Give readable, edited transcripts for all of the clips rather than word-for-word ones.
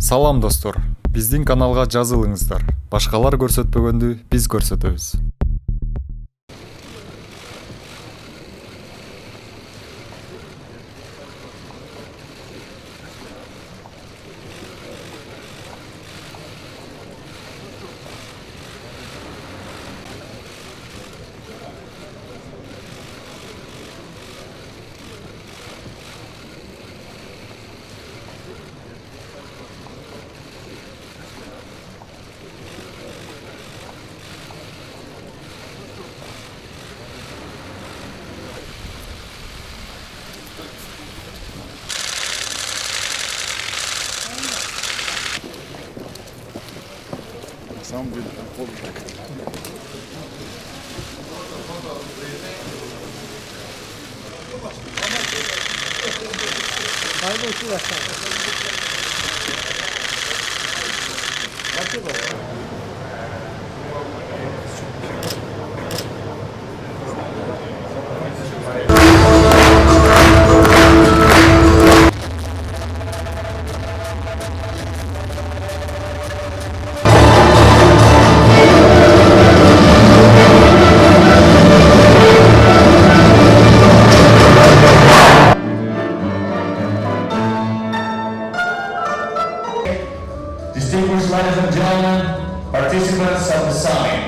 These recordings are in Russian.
Салам достор, биздин каналга жазылыңыздар. Башкалар көрсөтпөгөндү биз көрсөтөбүз. На самом деле там полный. Distinguished ladies and gentlemen, participants of the summit.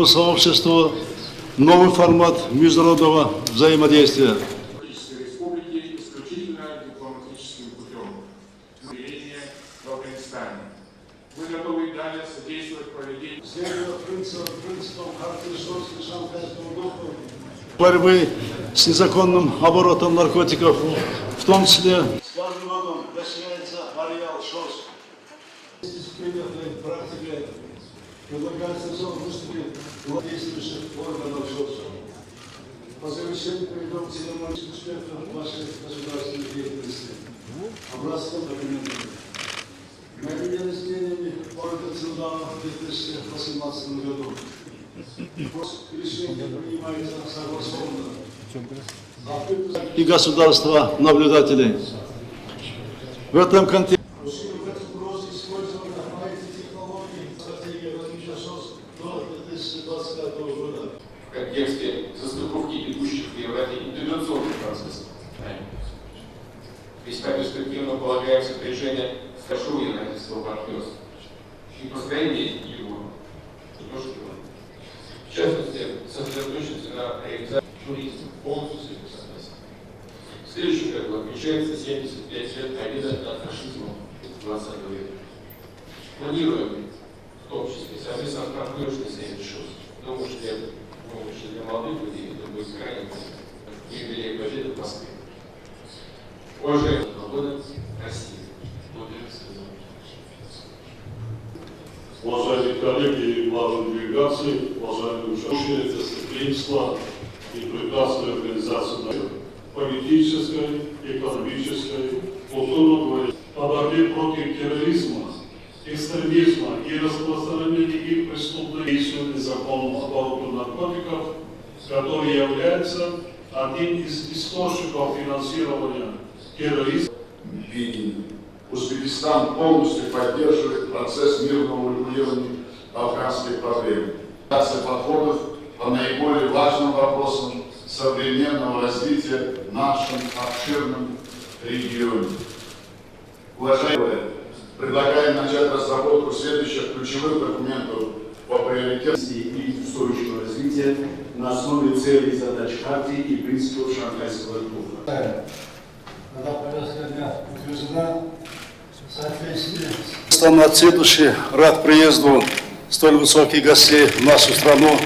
Сообщество – новый формат международного взаимодействия. Республики исключительно дипломатическим путем. Влияние в Афганистане. Мы готовы и далее содействовать проведению Борьбы с незаконным оборотом наркотиков, в том числе. С каждым годом расширяется ареал ШОС. Предлагается все выступить действующих органов ШОС. По завершению перейдем к церемонии успехов вашей государственной деятельности. Образцом документов. Наведены изменениями организационного в 2018 году. Решение принимается согласованно. И государства-наблюдателей. В этом контексте в контексте застыковки идущих в Европе интеграционных процессов. Весьма перспективно полагаем сопряжение с большого европейского партнерства и построение его. В частности, сосредоточиться на реализации туризма, полностью с этим согласен. В следующем году отмечается 75 лет победы над фашизмом 20 века. Планируем, в том числе, совместно с партнерской среди ШОС. Думаю, что для молодых людей это будет крайне важно. Юбилей победы в Москве. Уважаемые года России. Благодарю за Уважаемые коллеги и главные делегации, уважаемые участники, гостеприимства и прекрасную организацию политической, экономической, культурной по борьбе против терроризма, экстремизма и распространения их преступной действия незаконного оборота наркотиков, который является одним из источников финансирования терроризма. Узбекистан полностью поддерживает процесс мирного урегулирования афганской проблемы. Подходов по наиболее важным вопросам современного развития в нашем обширном регионе. Уважаемые, предлагаем начать разработку следующих ключевых документов по приоритетам и устойчивого развития на основе целей и задач Хартии и принципов Шанхайского договора. Когда повестка дня утверждена, в соответствии с следующий рад приезду столь высоких гостей в нашу страну.